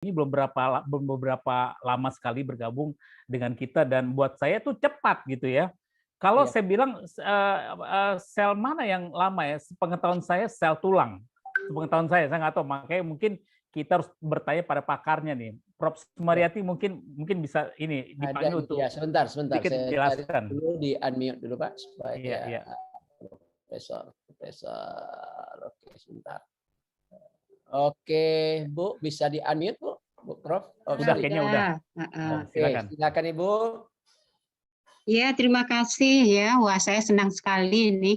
ini belum beberapa lama sekali bergabung dengan kita dan buat saya tuh cepat gitu ya. Kalau Iya. saya bilang sel mana yang lama ya? Sepengetahuan saya sel tulang. Sepengetahuan saya nggak tahu. Makanya mungkin kita harus bertanya pada pakarnya nih. Prof. Ya, Sumaryati mungkin bisa ini ada dipanggil ini. Ya, untuk sebentar. sedikit Saya cari jelaskan. dulu, di unmute dulu Pak, Iya, supaya iya. Profesor. Oke, sebentar. Oke, Bu, bisa di unmute Bu, Bu Prof. Oh, Udah sorry. kayaknya udah. Oke, Silakan. silakan Ibu. Ya, terima kasih ya. Wah, saya senang sekali ini.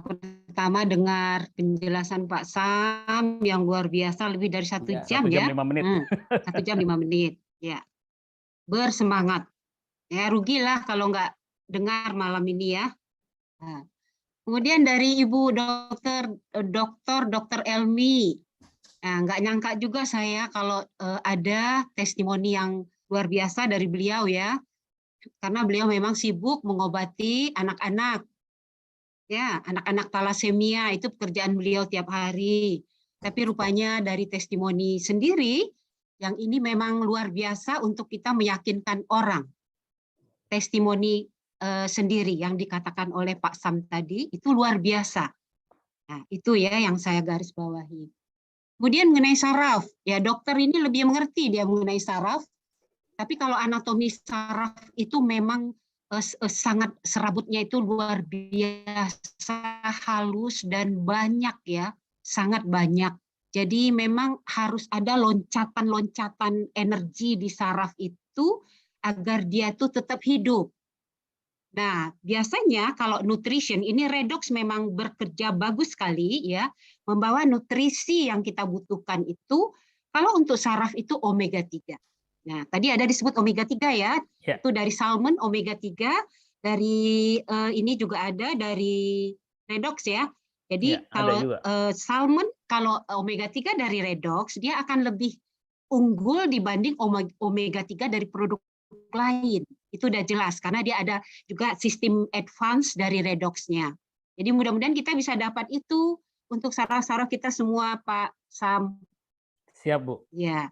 Pertama dengar penjelasan Pak Sam yang luar biasa, lebih dari 1 Ya. jam 1 jam ya. 5 menit. 1 jam 5 menit. Ya, bersemangat. Ya, rugilah kalau nggak dengar malam ini ya. Nah, kemudian dari Ibu Dokter Elmi. Nah, nggak nyangka juga saya kalau ada testimoni yang luar biasa dari beliau ya. Karena beliau memang sibuk mengobati anak-anak. Ya, anak-anak talasemia itu pekerjaan beliau tiap hari. Tapi rupanya dari testimoni sendiri, yang ini memang luar biasa untuk kita meyakinkan orang. Testimoni sendiri yang dikatakan oleh Pak Sam tadi, itu luar biasa. Nah, itu ya yang saya garis bawahi. Kemudian mengenai saraf, ya dokter ini lebih mengerti dia mengenai saraf. Tapi kalau anatomi saraf itu memang sangat serabutnya itu luar biasa halus dan banyak ya, sangat banyak. Jadi memang harus ada loncatan-loncatan energi di saraf itu agar dia tuh tetap hidup. Nah, biasanya kalau nutrition ini redox memang bekerja bagus sekali ya, membawa nutrisi yang kita butuhkan itu kalau untuk saraf itu omega 3. Nah, tadi ada disebut omega 3 ya. Ya. Itu dari salmon omega 3, dari ini juga ada dari redox ya. Jadi Ya, ada kalau juga. salmon kalau omega 3 dari redox dia akan lebih unggul dibanding omega 3 dari produk lain. Itu udah jelas karena dia ada juga sistem advance dari redoxnya. Jadi mudah-mudahan kita bisa dapat itu untuk saraf-saraf kita semua, Pak Sam. Siap, Bu. Ya,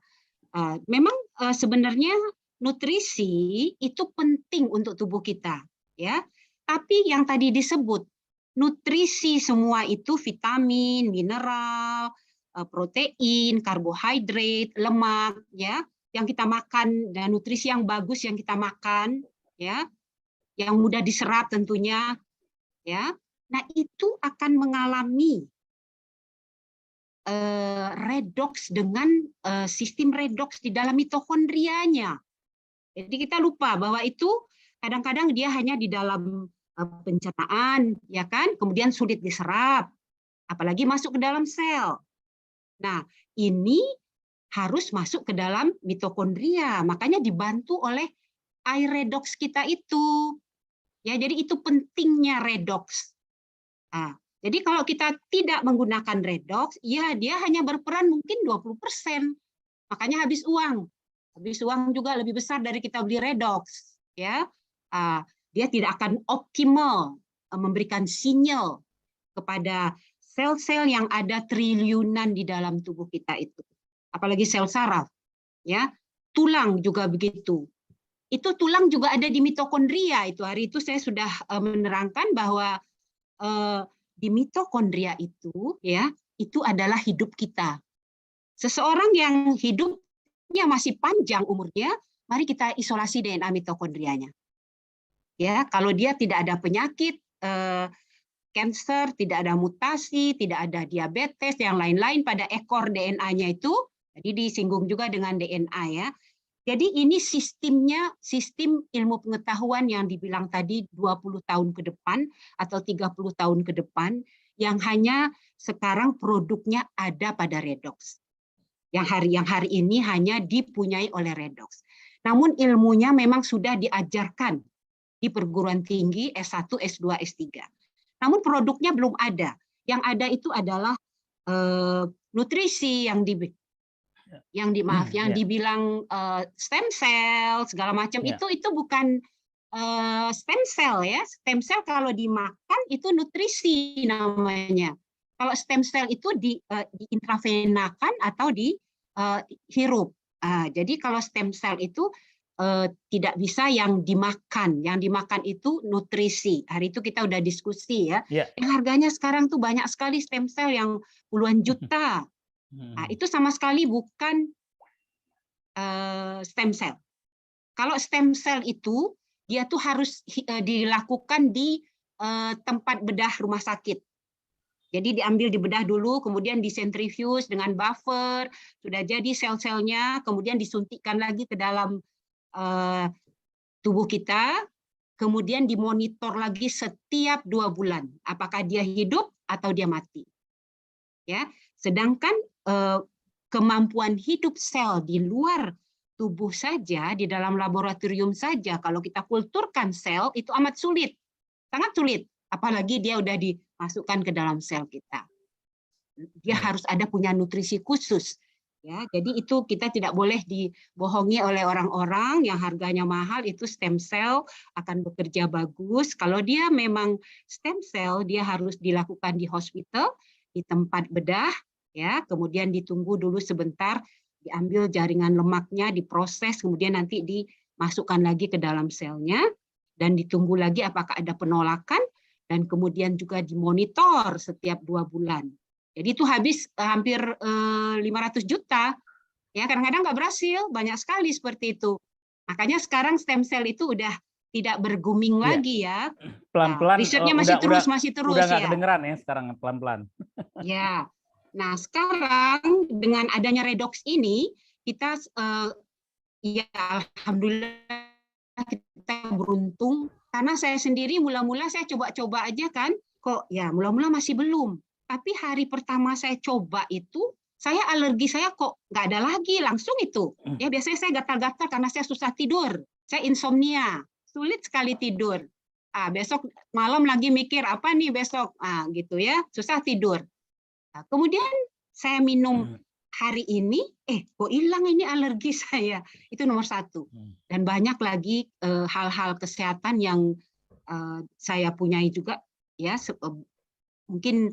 memang sebenarnya nutrisi itu penting untuk tubuh kita, ya. Tapi yang tadi disebut nutrisi semua itu vitamin, mineral, protein, karbohidrat, lemak, ya, yang kita makan dan nutrisi yang bagus yang kita makan, ya, yang mudah diserap tentunya, ya. Nah, itu akan mengalami redox dengan sistem redox di dalam mitokondrianya. Jadi kita lupa bahwa itu kadang-kadang dia hanya di dalam pencernaan, ya kan? Kemudian sulit diserap, apalagi masuk ke dalam sel. Nah, ini harus masuk ke dalam mitokondria, makanya dibantu oleh air redox kita itu. Ya, jadi itu pentingnya redox. Nah, jadi kalau kita tidak menggunakan redox, ya dia hanya berperan mungkin 20%. Makanya habis uang. Habis uang juga lebih besar dari kita beli redox, ya. Dia tidak akan optimal memberikan sinyal kepada sel-sel yang ada triliunan di dalam tubuh kita itu. Apalagi sel saraf, ya. Tulang juga begitu. Itu tulang juga ada di mitokondria itu. Hari itu saya sudah menerangkan bahwa di mitokondria itu ya, itu adalah hidup kita. Seseorang yang hidupnya masih panjang umurnya, mari kita isolasi DNA mitokondrianya. Ya, kalau dia tidak ada penyakit kanker, tidak ada mutasi, tidak ada diabetes, yang lain-lain pada ekor DNA-nya itu, jadi disinggung juga dengan DNA ya. Jadi ini sistemnya, sistem ilmu pengetahuan yang dibilang tadi 20 tahun ke depan atau 30 tahun ke depan, yang hanya sekarang produknya ada pada redox. Yang hari ini hanya dipunyai oleh redox. Namun ilmunya memang sudah diajarkan di perguruan tinggi S1, S2, S3. Namun produknya belum ada. Yang ada itu adalah nutrisi yang dibilang stem cell segala macam, itu bukan stem cell ya. Stem cell kalau dimakan itu nutrisi namanya. Kalau stem cell itu diintravenakan atau hirup. Jadi kalau stem cell itu tidak bisa yang dimakan. Yang dimakan itu nutrisi. Hari itu kita udah diskusi ya. Yang harganya sekarang tuh banyak sekali stem cell yang puluhan juta. Itu sama sekali bukan stem cell. Kalau stem cell itu dia tuh harus dilakukan di tempat bedah rumah sakit. Jadi diambil di bedah dulu, kemudian disentrifuse dengan buffer, sudah jadi sel-selnya, kemudian disuntikkan lagi ke dalam tubuh kita, kemudian dimonitor lagi setiap 2 bulan, apakah dia hidup atau dia mati. Ya, sedangkan kemampuan hidup sel di luar tubuh saja, di dalam laboratorium saja, kalau kita kulturkan sel itu amat sulit, sangat sulit. Apalagi dia udah dimasukkan ke dalam sel kita. Dia harus ada punya nutrisi khusus. Ya, jadi itu kita tidak boleh dibohongi oleh orang-orang yang harganya mahal, itu stem cell akan bekerja bagus. Kalau dia memang stem cell, dia harus dilakukan di hospital, di tempat bedah, ya, kemudian ditunggu dulu sebentar, diambil jaringan lemaknya, diproses, kemudian nanti dimasukkan lagi ke dalam selnya, dan ditunggu lagi apakah ada penolakan, dan kemudian juga dimonitor setiap 2 bulan. Jadi itu habis hampir 500 juta, ya kadang-kadang nggak berhasil, banyak sekali seperti itu. Makanya sekarang stem cell itu udah tidak berguming lagi ya. Pelan-pelan. Risetnya masih terus Udah nggak ya. kedengeran ya sekarang pelan-pelan. Ya. Nah sekarang dengan adanya redox ini kita ya alhamdulillah kita beruntung karena saya sendiri mula-mula saya coba-coba aja kan, kok ya mula-mula masih belum. Tapi hari pertama saya coba itu, saya alergi saya kok nggak ada lagi, langsung itu. Ya biasanya saya gatal-gatal karena saya susah tidur, saya insomnia, sulit sekali tidur. Besok malam lagi mikir apa nih besok, gitu ya, susah tidur. Kemudian saya minum hari ini, kok hilang ini alergi saya. Itu nomor 1. Dan banyak lagi hal-hal kesehatan yang saya punyai juga, ya mungkin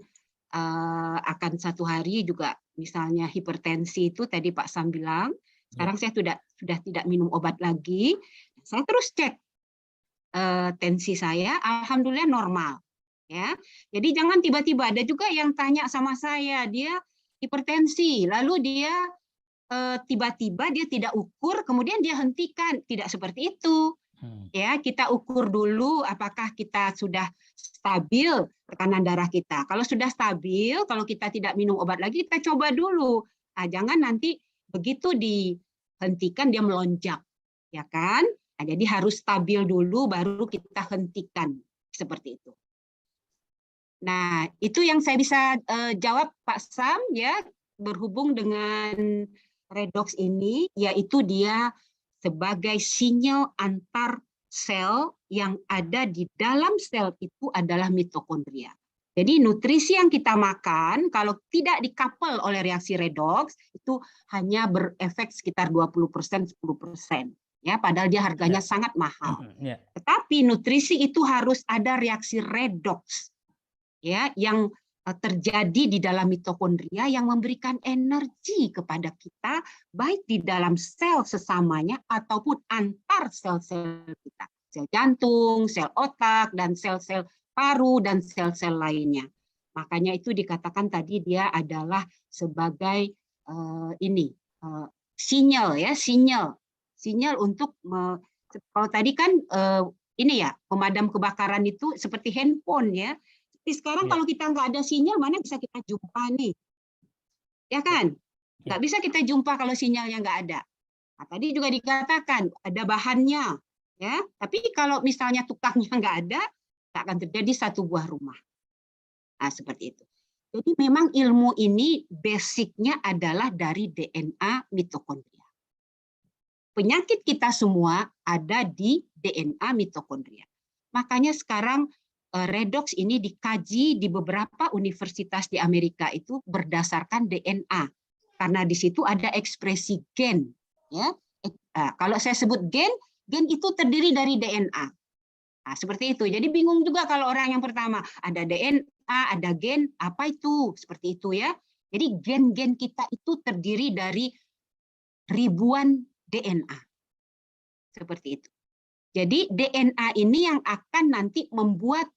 akan satu hari juga misalnya hipertensi itu tadi Pak Sam bilang, sekarang saya sudah tidak minum obat lagi, saya terus cek tensi saya, alhamdulillah normal, ya. Jadi jangan tiba-tiba ada juga yang tanya sama saya, dia hipertensi, lalu dia tiba-tiba dia tidak ukur, kemudian dia hentikan, tidak seperti itu. Ya, kita ukur dulu apakah kita sudah stabil tekanan darah kita. Kalau sudah stabil, kalau kita tidak minum obat lagi, kita coba dulu. Jangan nanti begitu dihentikan dia melonjak, ya kan? Jadi harus stabil dulu, baru kita hentikan seperti itu. Nah, itu yang saya bisa jawab Pak Sam, ya, berhubung dengan redox ini, yaitu dia sebagai sinyal antar sel yang ada di dalam sel itu adalah mitokondria. Jadi nutrisi yang kita makan kalau tidak dikapel oleh reaksi redox itu hanya berefek sekitar 20%, 10%. Ya, padahal dia harganya sangat mahal. Tetapi nutrisi itu harus ada reaksi redox, ya, yang terjadi di dalam mitokondria yang memberikan energi kepada kita baik di dalam sel sesamanya ataupun antar sel-sel kita, sel jantung, sel otak, dan sel-sel paru dan sel-sel lainnya. Makanya itu dikatakan tadi dia adalah sebagai sinyal, ya, sinyal untuk kalau tadi kan ini ya pemadam kebakaran itu seperti handphone, ya. Tapi sekarang kalau kita nggak ada sinyal, mana bisa kita jumpa nih? Ya kan? Nggak bisa kita jumpa kalau sinyalnya nggak ada. Nah, tadi juga dikatakan ada bahannya, ya. Tapi kalau misalnya tukangnya nggak ada, nggak akan terjadi satu buah rumah. Nah, seperti itu. Jadi memang ilmu ini basicnya adalah dari DNA mitokondria. Penyakit kita semua ada di DNA mitokondria. Makanya sekarang redox ini dikaji di beberapa universitas di Amerika itu berdasarkan DNA, karena di situ ada ekspresi gen. Ya, kalau saya sebut gen itu terdiri dari DNA. Nah, seperti itu. Jadi bingung juga kalau orang yang pertama ada DNA, ada gen, apa itu? Seperti itu, ya. Jadi gen-gen kita itu terdiri dari ribuan DNA. Seperti itu. Jadi DNA ini yang akan nanti membuat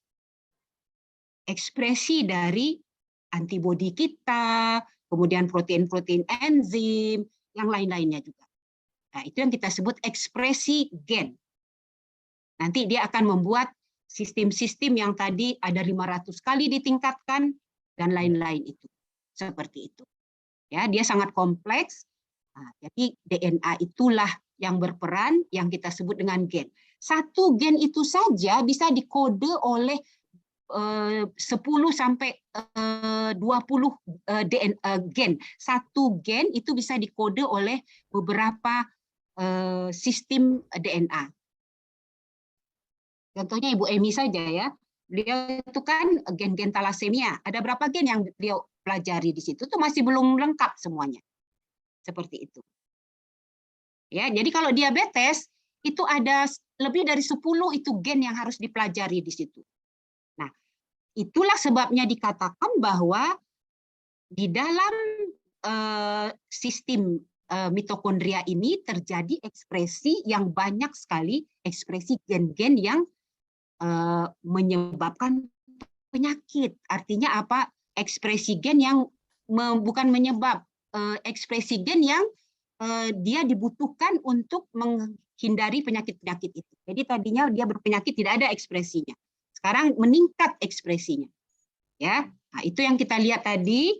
ekspresi dari antibodi kita, kemudian protein-protein enzim, yang lain-lainnya juga. Nah, itu yang kita sebut ekspresi gen. Nanti dia akan membuat sistem-sistem yang tadi ada 500 kali ditingkatkan dan lain-lain itu. Seperti itu. Ya, dia sangat kompleks. Nah, jadi DNA itulah yang berperan yang kita sebut dengan gen. Satu gen itu saja bisa dikode oleh 10 sampai 20 gen. Satu gen itu bisa dikode oleh beberapa sistem DNA. Contohnya Ibu Emi saja ya. Beliau itu kan gen-gen talasemia. Ada berapa gen yang beliau pelajari di situ? Itu masih belum lengkap semuanya. Seperti itu. Ya, jadi kalau diabetes itu ada lebih dari 10 itu gen yang harus dipelajari di situ. Nah, itulah sebabnya dikatakan bahwa di dalam sistem mitokondria ini terjadi ekspresi yang banyak sekali, ekspresi gen-gen yang menyebabkan penyakit. Artinya apa? Ekspresi gen yang bukan menyebab, ekspresi gen yang dia dibutuhkan untuk menghindari penyakit-penyakit itu. Jadi tadinya dia berpenyakit tidak ada ekspresinya. Sekarang meningkat ekspresinya. Ya, nah, itu yang kita lihat tadi,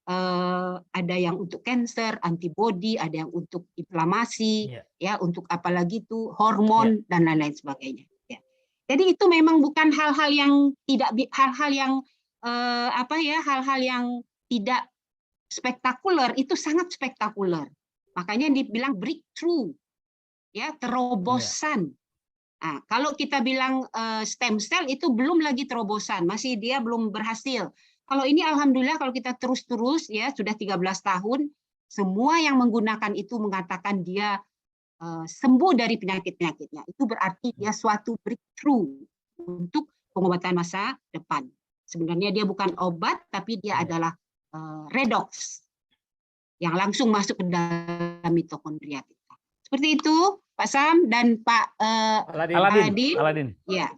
ada yang untuk kanker, antibodi, ada yang untuk inflamasi, ya, untuk apalagi itu hormon dan lain-lain sebagainya. Ya. Jadi itu memang bukan hal-hal yang tidak, hal-hal yang hal-hal yang tidak spektakuler, itu sangat spektakuler. Makanya dibilang breakthrough, ya, terobosan. Nah, kalau kita bilang stem cell itu belum lagi terobosan, masih dia belum berhasil. Kalau ini alhamdulillah kalau kita terus-terus ya sudah 13 tahun, semua yang menggunakan itu mengatakan dia sembuh dari penyakit-penyakitnya. Itu berarti dia suatu breakthrough untuk pengobatan masa depan. Sebenarnya dia bukan obat, tapi dia adalah redox yang langsung masuk ke dalam mitokondria kita. Seperti itu, Pak Sam dan Pak Aladin. Ya.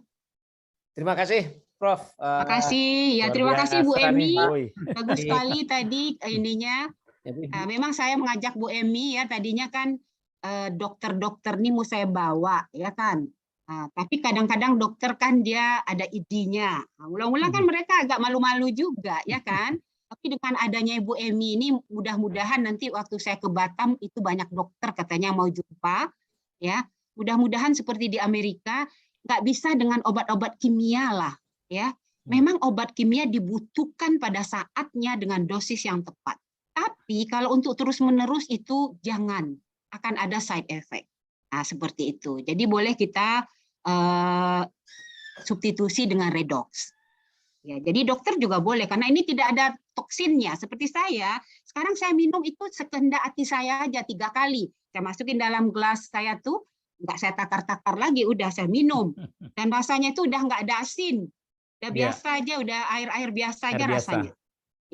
Terima kasih, Prof. Terima kasih. Ya, terima kasih Bu Emi. Bagus sekali tadi ininya. Memang saya mengajak Bu Emi ya, tadinya kan dokter-dokter ini mau saya bawa, ya kan. Nah, tapi kadang-kadang dokter kan dia ada idenya. Nah, ulang-ulang kan mereka agak malu-malu juga, ya kan. Tapi dengan adanya Ibu Emi ini mudah-mudahan nanti waktu saya ke Batam itu banyak dokter katanya mau jumpa, ya. Mudah-mudahan seperti di Amerika nggak bisa dengan obat-obat kimia lah, ya. Memang obat kimia dibutuhkan pada saatnya dengan dosis yang tepat. Tapi kalau untuk terus-menerus itu jangan, akan ada side effect. Nah, seperti itu. Jadi boleh kita substitusi dengan redox. Ya, jadi dokter juga boleh karena ini tidak ada toksinnya. Seperti saya, sekarang saya minum itu sekehendak hati saya aja 3 kali. Saya masukin dalam gelas saya tuh, nggak saya takar-takar lagi, udah saya minum. Dan rasanya itu udah nggak ada asin. Udah biasa aja, udah air-air biasa aja rasanya.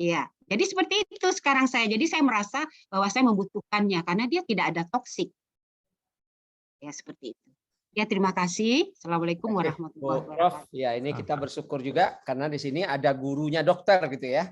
Iya, jadi seperti itu sekarang saya. Jadi saya merasa bahwa saya membutuhkannya karena dia tidak ada toksik. Ya, seperti itu. Ya, terima kasih. Assalamualaikum warahmatullahi wabarakatuh. Prof, ya ini kita bersyukur juga karena di sini ada gurunya dokter gitu ya.